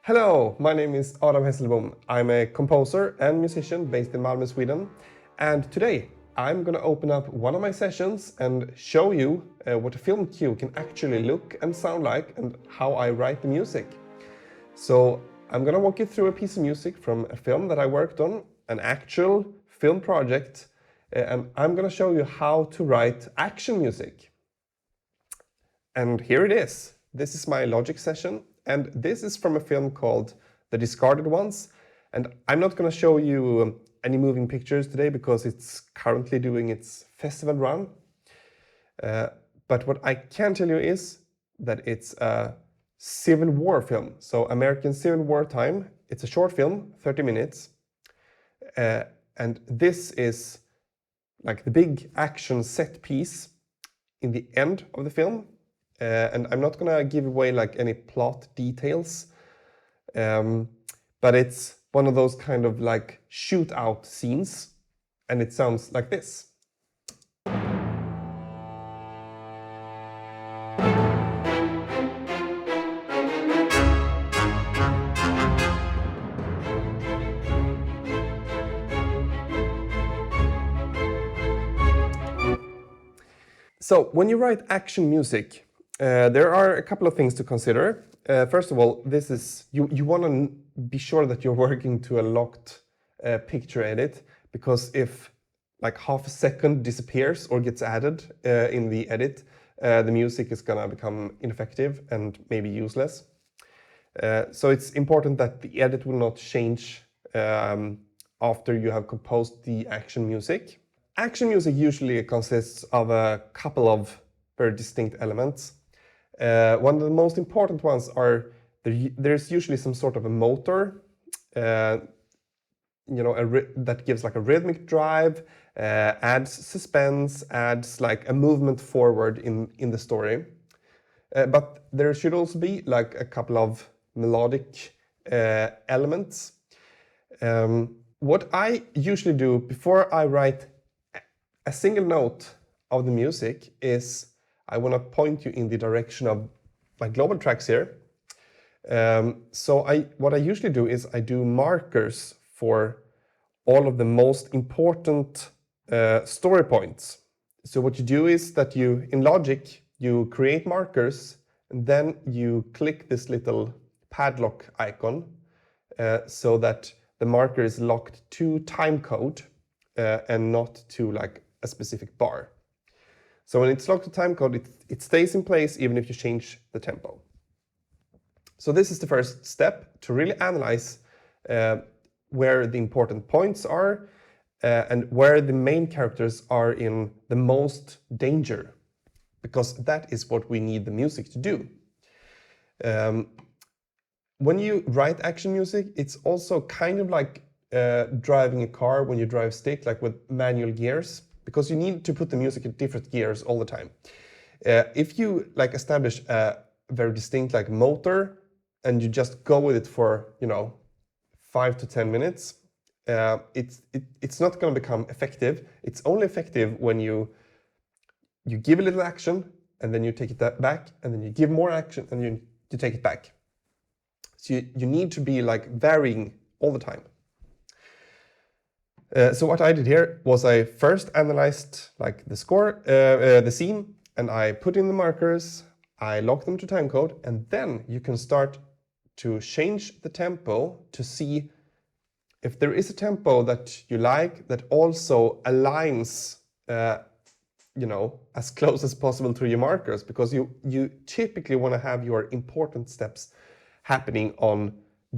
Hello, my name is Adam Hesselbom. I'm a composer and musician based in Malmö, Sweden. And today I'm going to open up one of my sessions and show you what a film cue can actually look and sound like and how I write the music. So I'm going to walk you through a piece of music from a film that I worked on, an actual film project, and I'm going to show you how to write action music. And here it is. This is my Logic session, and this is from a film called The Discarded Ones. And I'm not going to show you any moving pictures today because it's currently doing its festival run. But what I can tell you is that it's a Civil War film, so American Civil War time. It's a short film, 30 minutes. And this is like the big action set piece in the end of the film. And I'm not gonna give away like any plot details, but it's one of those kind of like shootout scenes, and it sounds like this. So when you write action music, there are a couple of things to consider. First of all, this is you want to be sure that you're working to a locked picture edit, because if like half a second disappears or gets added in the edit, the music is gonna become ineffective and maybe useless. So it's important that the edit will not change after you have composed the action music. Action music usually consists of a couple of very distinct elements. One of the most important ones are there's usually some sort of a motor, that gives like a rhythmic drive, adds suspense, adds like a movement forward in the story. But there should also be like a couple of melodic elements. What I usually do before I write a single note of the music is I want to point you in the direction of my global tracks here. What I usually do is I do markers for all of the most important story points. So what you do is that in Logic, you create markers, and then you click this little padlock icon so that the marker is locked to timecode and not to like a specific bar. So when it's locked to timecode, it stays in place even if you change the tempo. So this is the first step, to really analyze where the important points are and where the main characters are in the most danger, because that is what we need the music to do. When you write action music, it's also kind of like driving a car when you drive stick, like with manual gears, because you need to put the music in different gears all the time. If you like establish a very distinct like motor and you just go with it for 5 to 10 minutes, it's not going to become effective. It's only effective when you give a little action and then you take it back, and then you give more action and you take it back. So you need to be like varying all the time. So what I did here was I first analyzed like the score, the scene, and I put in the markers, I locked them to timecode, and then you can start to change the tempo to see if there is a tempo that you like that also aligns, as close as possible to your markers, because you typically want to have your important steps happening on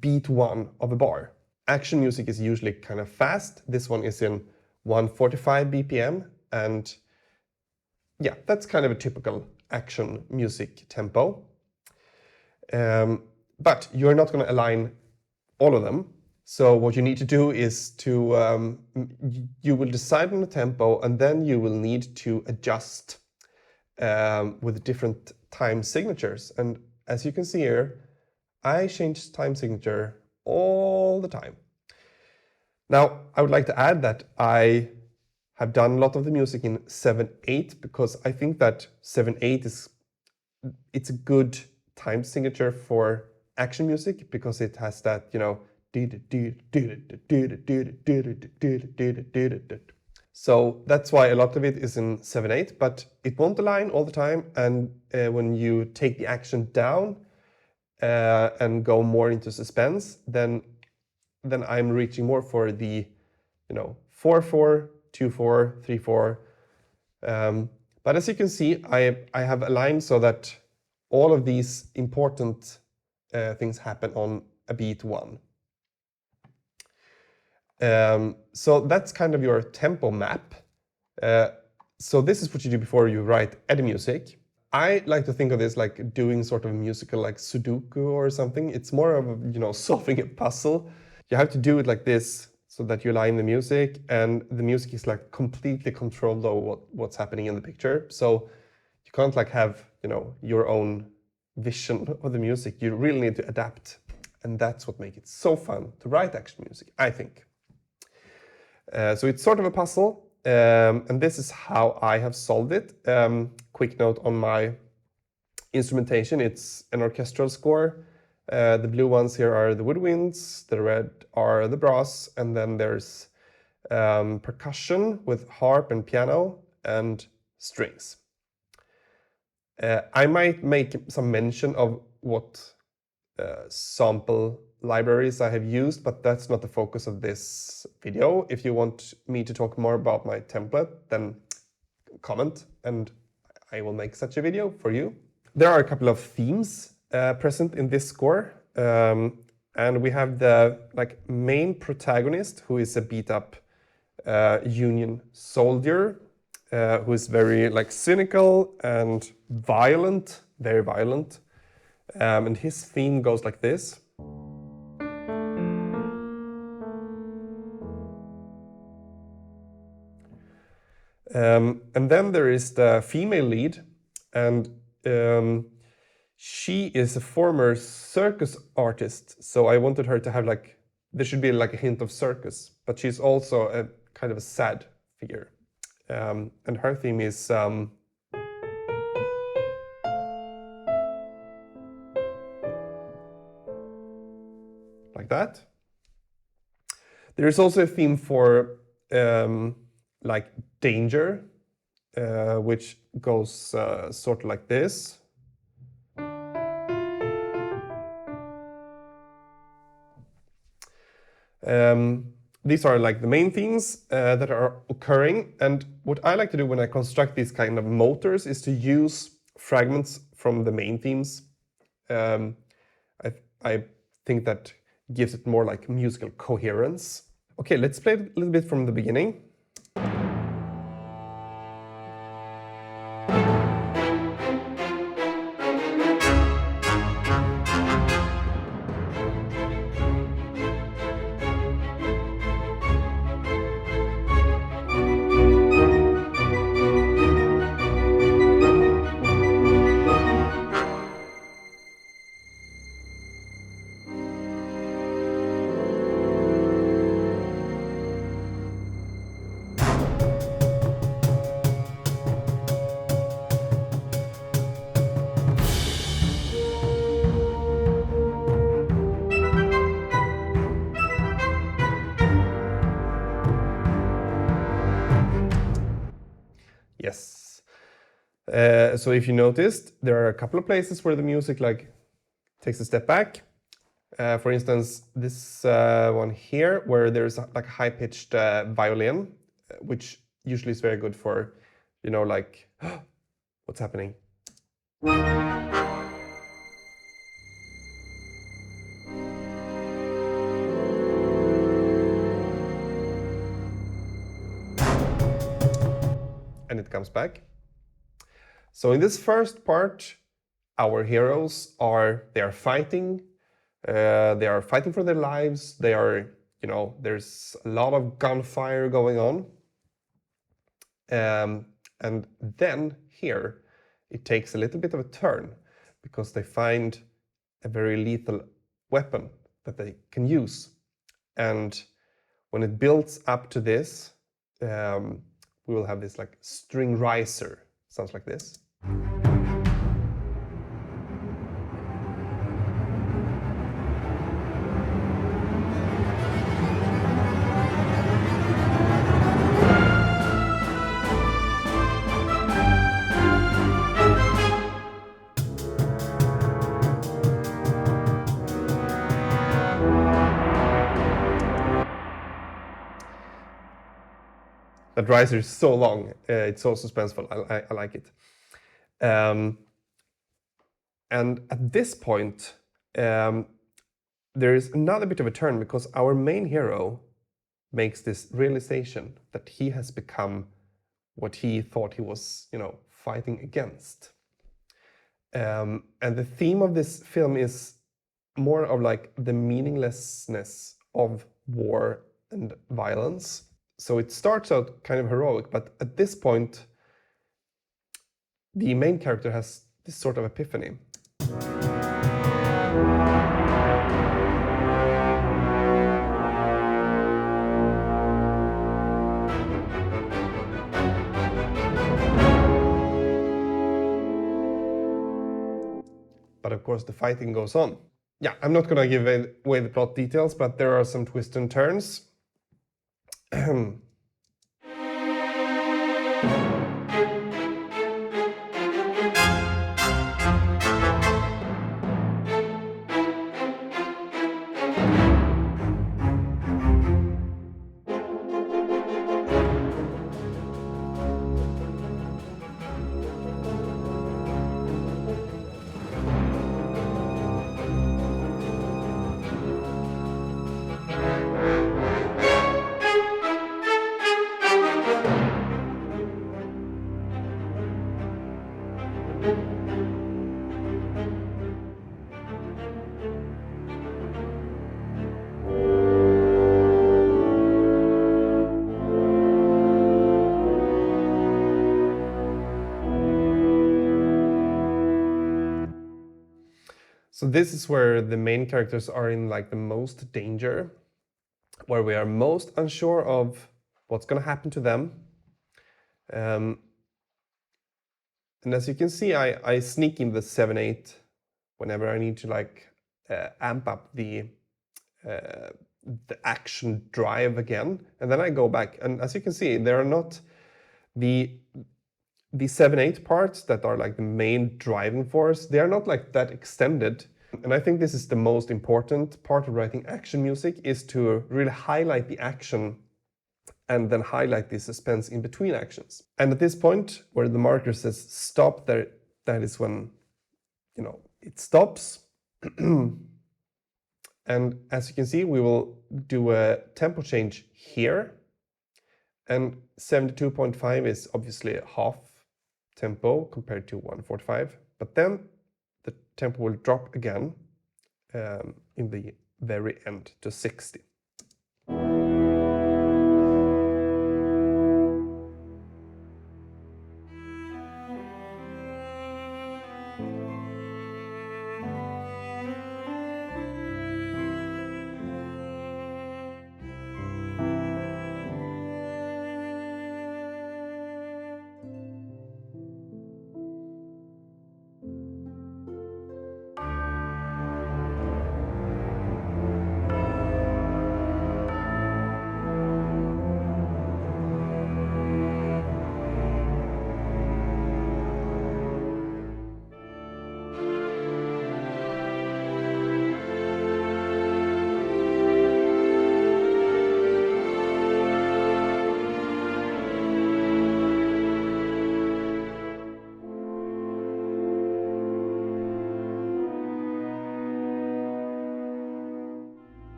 beat 1 of a bar. Action music is usually kind of fast. This one is in 145 BPM, and yeah, that's kind of a typical action music tempo. But you're not going to align all of them. So what you need to do is you will decide on the tempo, and then you will need to adjust with different time signatures. And as you can see here, I change time signature all the time. Now, I would like to add that I have done a lot of the music in 7/8 because I think that 7/8 it's a good time signature for action music because it has that, you know, so that's why a lot of it is in 7/8, but it won't align all the time. And when you take the action down and go more into suspense, then I'm reaching more for the, you know, 4/4, 2/4, 3/4. But as you can see, I have aligned so that all of these important things happen on a beat 1. So that's kind of your tempo map. So this is what you do before you write any music. I like to think of this like doing sort of musical like Sudoku or something. It's more of, you know, solving a puzzle. You have to do it like this so that you align the music, and the music is like completely controlled over what's happening in the picture. So you can't like have, you know, your own vision of the music. You really need to adapt, and that's what makes it so fun to write action music, I think. So it's sort of a puzzle, and this is how I have solved it. Quick note on my instrumentation, it's an orchestral score. The blue ones here are the woodwinds, the red are the brass, and then there's percussion with harp and piano and strings. I might make some mention of what sample libraries I have used, but that's not the focus of this video. If you want me to talk more about my template, then comment and I will make such a video for you. There are a couple of themes present in this score, and we have the like main protagonist, who is a beat-up Union soldier, who is very like cynical and violent, very violent, and his theme goes like this. And then there is the female lead, and she is a former circus artist, so I wanted her to have like, there should be like a hint of circus, but she's also a kind of a sad figure. And her theme is like that. There is also a theme for like danger, which goes sort of like this. These are like the main themes that are occurring, and what I like to do when I construct these kind of motors is to use fragments from the main themes. I think that gives it more like musical coherence. Okay, let's play it a little bit from the beginning. Yes. So if you noticed, there are a couple of places where the music like takes a step back. For instance, this one here, where there's like a high-pitched violin, which usually is very good for, you know, like, what's happening? And it comes back. So in this first part, our heroes are fighting. They are fighting for their lives. They are, you know, there's a lot of gunfire going on. And then here, it takes a little bit of a turn because they find a very lethal weapon that they can use. And when it builds up to this, we will have this like string riser. Sounds like this. that riser is so long. It's so suspenseful. I like it. And at this point, there is another bit of a turn because our main hero makes this realization that he has become what he thought he was, fighting against. And the theme of this film is more of like the meaninglessness of war and violence. So it starts out kind of heroic, but at this point, the main character has this sort of epiphany. But of course, the fighting goes on. Yeah, I'm not gonna give away the plot details, but there are some twists and turns. So this is where the main characters are in like the most danger, where we are most unsure of what's going to happen to them. And as you can see, I sneak in the 7/8 whenever I need to like amp up the action drive again, and then I go back. And as you can see, there are not the 7/8 parts that are like the main driving force. They are not like that extended. And I think this is the most important part of writing action music, is to really highlight the action and then highlight the suspense in between actions. And at this point where the marker says stop, that is when, it stops. And as you can see, we will do a tempo change here. And 72.5 is obviously half tempo compared to 145. But then the tempo will drop again in the very end to 60.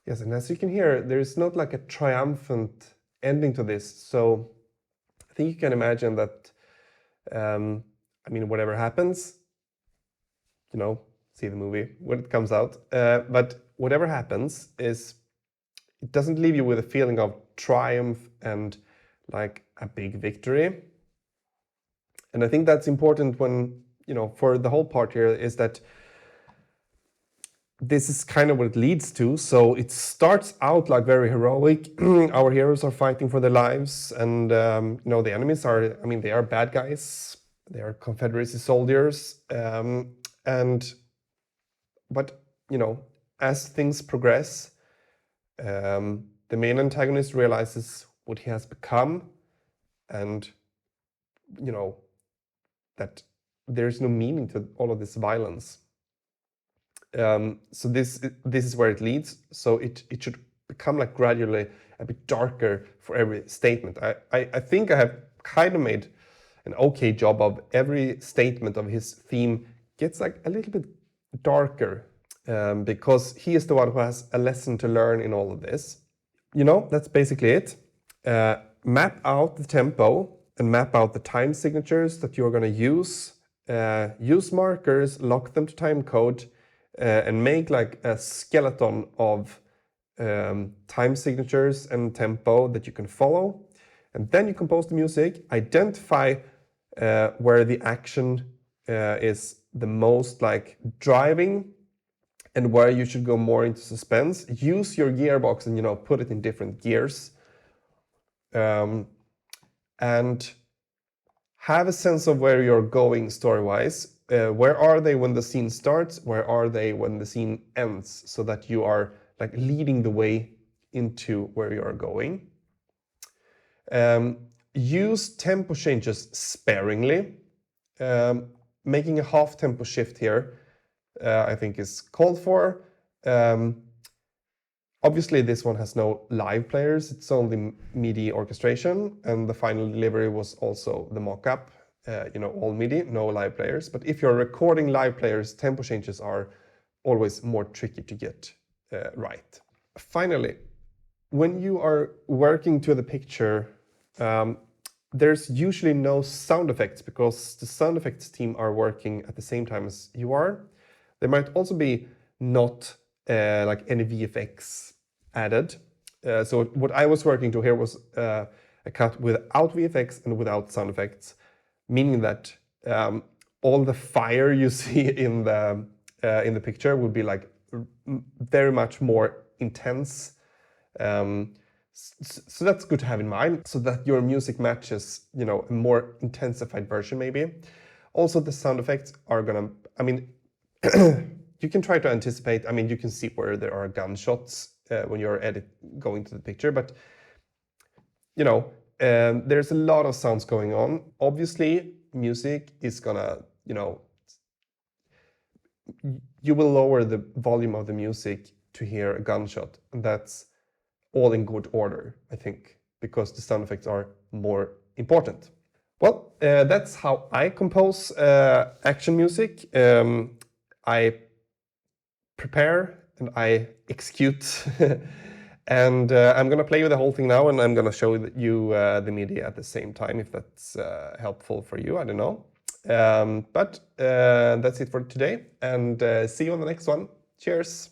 Yes, and as you can hear, there is not like a triumphant ending to this. So I think you can imagine that, whatever happens, see the movie when it comes out. But whatever happens is it doesn't leave you with a feeling of triumph and like a big victory. And I think that's important when, for the whole part here is that this is kind of what it leads to. So it starts out like very heroic. Our heroes are fighting for their lives, and the enemies are, they are bad guys. They are Confederacy soldiers, but as things progress, the main antagonist realizes what he has become, and that there's no meaning to all of this violence. So this is where it leads. So it should become like gradually a bit darker for every statement. I think I have kind of made an okay job of every statement of his theme gets like a little bit darker, because he is the one who has a lesson to learn in all of this. That's basically it. Map out the tempo and map out the time signatures that you're going to use. Use markers, lock them to time code, and make like a skeleton of time signatures and tempo that you can follow. And then you compose the music, identify where the action is the most like driving and where you should go more into suspense. Use your gearbox and put it in different gears. And have a sense of where you're going story-wise. Where are they when the scene starts? Where are they when the scene ends? So that you are like leading the way into where you are going. Use tempo changes sparingly. Making a half tempo shift here, I think is called for. Obviously, this one has no live players. It's only MIDI orchestration, and the final delivery was also the mock-up. All MIDI, no live players. But if you're recording live players, tempo changes are always more tricky to get right. Finally, when you are working to the picture, there's usually no sound effects because the sound effects team are working at the same time as you are. There might also be not like any VFX added. So what I was working to here was a cut without VFX and without sound effects, meaning that all the fire you see in the picture would be like very much more intense. So that's good to have in mind, so that your music matches, a more intensified version maybe. Also, the sound effects are gonna, you can try to anticipate, you can see where there are gunshots when you're going to the picture, but there's a lot of sounds going on. Obviously, music is gonna, you will lower the volume of the music to hear a gunshot, and that's all in good order, I think, because the sound effects are more important. Well, that's how I compose action music. I prepare and I execute. And I'm going to play with the whole thing now, and I'm going to show you the MIDI at the same time, if that's helpful for you. I don't know. But that's it for today, and see you on the next one. Cheers!